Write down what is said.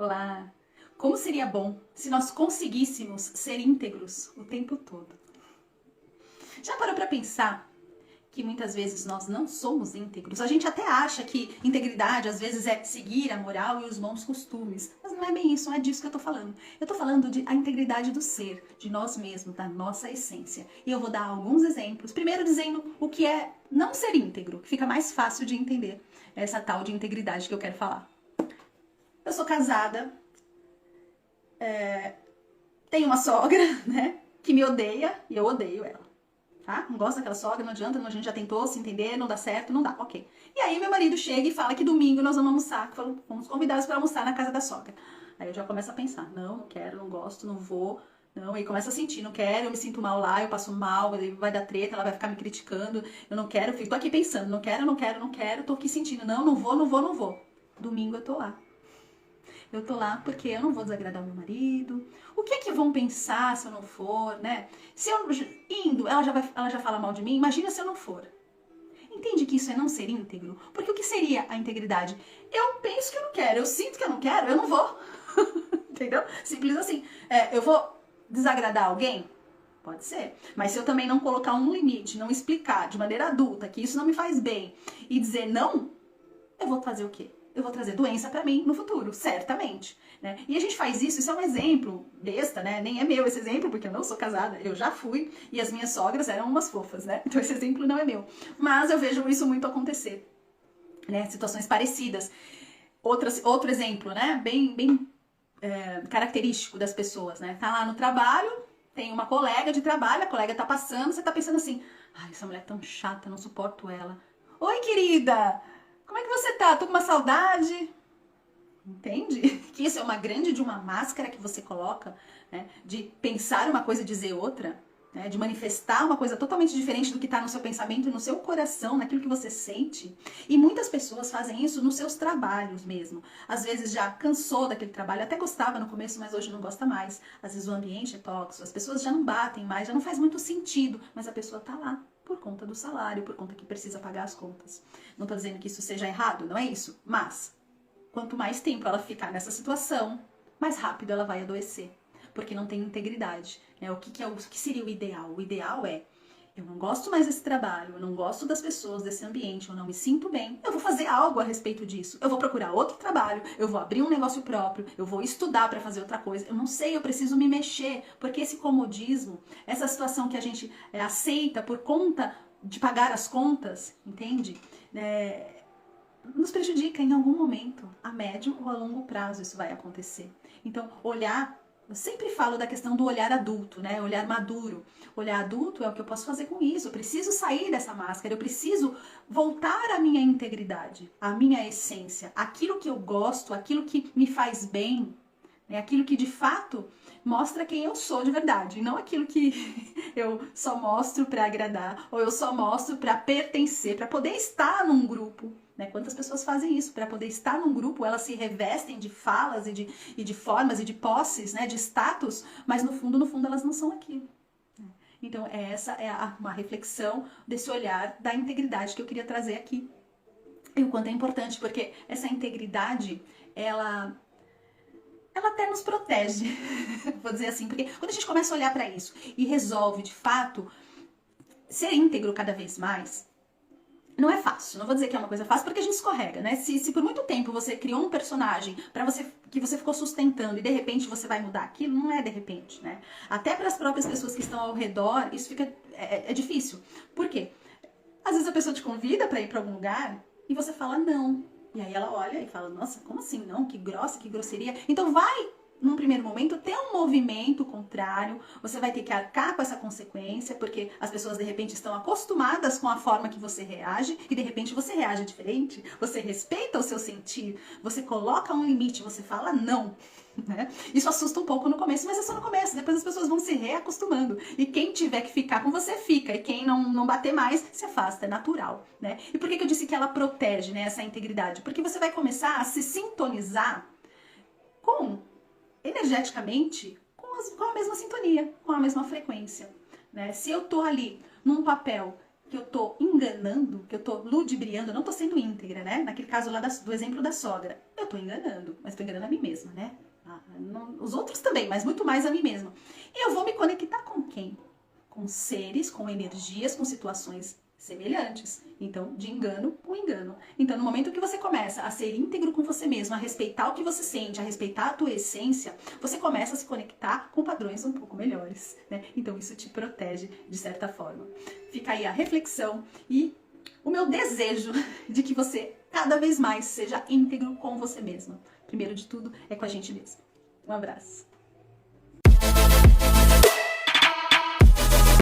Olá! Como seria bom se nós conseguíssemos ser íntegros o tempo todo? Já parou para pensar que muitas vezes nós não somos íntegros? A gente até acha que integridade às vezes é seguir a moral e os bons costumes, mas não é bem isso, não é disso que eu tô falando. Eu tô falando de a integridade do ser, de nós mesmos, da nossa essência. E eu vou dar alguns exemplos, primeiro dizendo o que é não ser íntegro, que fica mais fácil de entender essa tal de integridade que eu quero falar. Eu sou casada, tenho uma sogra, né, que me odeia e eu odeio ela. Tá? Não gosto daquela sogra, não adianta, a gente já tentou se entender, não dá certo, não dá, ok. E aí meu marido chega e fala que domingo nós vamos almoçar, que fomos convidados para almoçar na casa da sogra. Aí eu já começo a pensar, não quero, não gosto, não vou, não. Aí começa a sentir, não quero, eu me sinto mal lá, eu passo mal, vai dar treta, ela vai ficar me criticando, eu não quero, tô aqui pensando, não quero, tô aqui sentindo, não vou. Domingo eu tô lá. Eu tô lá porque eu não vou desagradar meu marido. O que é que vão pensar se eu não for, né? Se eu indo, ela já fala mal de mim. Imagina se eu não for. Entende que isso é não ser íntegro? Porque o que seria a integridade? Eu penso que eu não quero, eu sinto que eu não quero, eu não vou. Entendeu? Simples assim. Eu vou desagradar alguém? Pode ser. Mas se eu também não colocar um limite, não explicar de maneira adulta que isso não me faz bem e dizer não, eu vou fazer o quê? Eu vou trazer doença pra mim no futuro, certamente, né? E a gente faz isso é um exemplo besta, né? Nem é meu esse exemplo, porque eu não sou casada, eu já fui, e as minhas sogras eram umas fofas, né? Então esse exemplo não é meu. Mas eu vejo isso muito acontecer, né? Situações parecidas. Outro exemplo, né? Bem característico das pessoas, né? Tá lá no trabalho, tem uma colega de trabalho, a colega tá passando, você tá pensando assim, ai, essa mulher é tão chata, não suporto ela. Oi, querida! Como é que você tá? Tô com uma saudade. Entende? Que isso é uma grande de uma máscara que você coloca, né? De pensar uma coisa e dizer outra, né? De manifestar uma coisa totalmente diferente do que está no seu pensamento e no seu coração, naquilo que você sente. E muitas pessoas fazem isso nos seus trabalhos mesmo. Às vezes já cansou daquele trabalho, até gostava no começo, mas hoje não gosta mais. Às vezes o ambiente é tóxico, as pessoas já não batem mais, já não faz muito sentido, mas a pessoa tá lá por conta do salário, por conta que precisa pagar as contas. Não tô dizendo que isso seja errado, não é isso, mas quanto mais tempo ela ficar nessa situação, mais rápido ela vai adoecer, porque não tem integridade. Né? O que seria o ideal? O ideal é, eu não gosto mais desse trabalho, eu não gosto das pessoas, desse ambiente, eu não me sinto bem, eu vou fazer algo a respeito disso, eu vou procurar outro trabalho, eu vou abrir um negócio próprio, eu vou estudar para fazer outra coisa, eu não sei, eu preciso me mexer, porque esse comodismo, essa situação que a gente aceita por conta de pagar as contas, entende? Nos prejudica em algum momento, a médio ou a longo prazo isso vai acontecer. Então, olhar, eu sempre falo da questão do olhar adulto, né? Olhar maduro. Olhar adulto é o que eu posso fazer com isso. Eu preciso sair dessa máscara, eu preciso voltar à minha integridade, à minha essência, aquilo que eu gosto, aquilo que me faz bem, né? Aquilo que de fato mostra quem eu sou de verdade, e não aquilo que eu só mostro para agradar, ou eu só mostro para pertencer, para poder estar num grupo. Né? Quantas pessoas fazem isso? Para poder estar num grupo, elas se revestem de falas e de formas e de posses, né? De status, mas no fundo elas não são aquilo. Então essa é uma reflexão desse olhar da integridade que eu queria trazer aqui. E o quanto é importante, porque essa integridade, ela até nos protege, vou dizer assim, porque quando a gente começa a olhar para isso e resolve de fato ser íntegro cada vez mais, não é fácil, não vou dizer que é uma coisa fácil, porque a gente escorrega, né? Se por muito tempo você criou um personagem para você que você ficou sustentando e de repente você vai mudar aquilo, não é de repente, né? Até para as próprias pessoas que estão ao redor, isso fica é difícil. Por quê? Às vezes a pessoa te convida para ir para algum lugar e você fala não. E aí ela olha e fala, nossa, como assim não? Que grossa, que grosseria. Então vai, num primeiro momento, ter um movimento contrário. Você vai ter que arcar com essa consequência, porque as pessoas de repente estão acostumadas com a forma que você reage e de repente você reage diferente. Você respeita o seu sentir, você coloca um limite, você fala não. Né? Isso assusta um pouco no começo, mas é só no começo, depois as pessoas vão se reacostumando, e quem tiver que ficar com você fica, e quem não bater mais se afasta, é natural, né? E por que eu disse que ela protege, né, essa integridade? Porque você vai começar a se sintonizar energeticamente com a mesma sintonia, com a mesma frequência, né? Se eu tô ali num papel que eu tô enganando, que eu tô ludibriando, eu não tô sendo íntegra, né? Naquele caso lá do exemplo da sogra. Eu tô enganando, mas tô enganando a mim mesma, né? Os outros também, mas muito mais a mim mesma. E eu vou me conectar com quem? Com seres, com energias, com situações semelhantes. Então, de engano com engano. Então, no momento que você começa a ser íntegro com você mesmo, a respeitar o que você sente, a respeitar a tua essência, você começa a se conectar com padrões um pouco melhores, né? Então, isso te protege de certa forma. Fica aí a reflexão e o meu desejo de que você cada vez mais seja íntegro com você mesmo. Primeiro de tudo, é com a gente mesmo. Um abraço.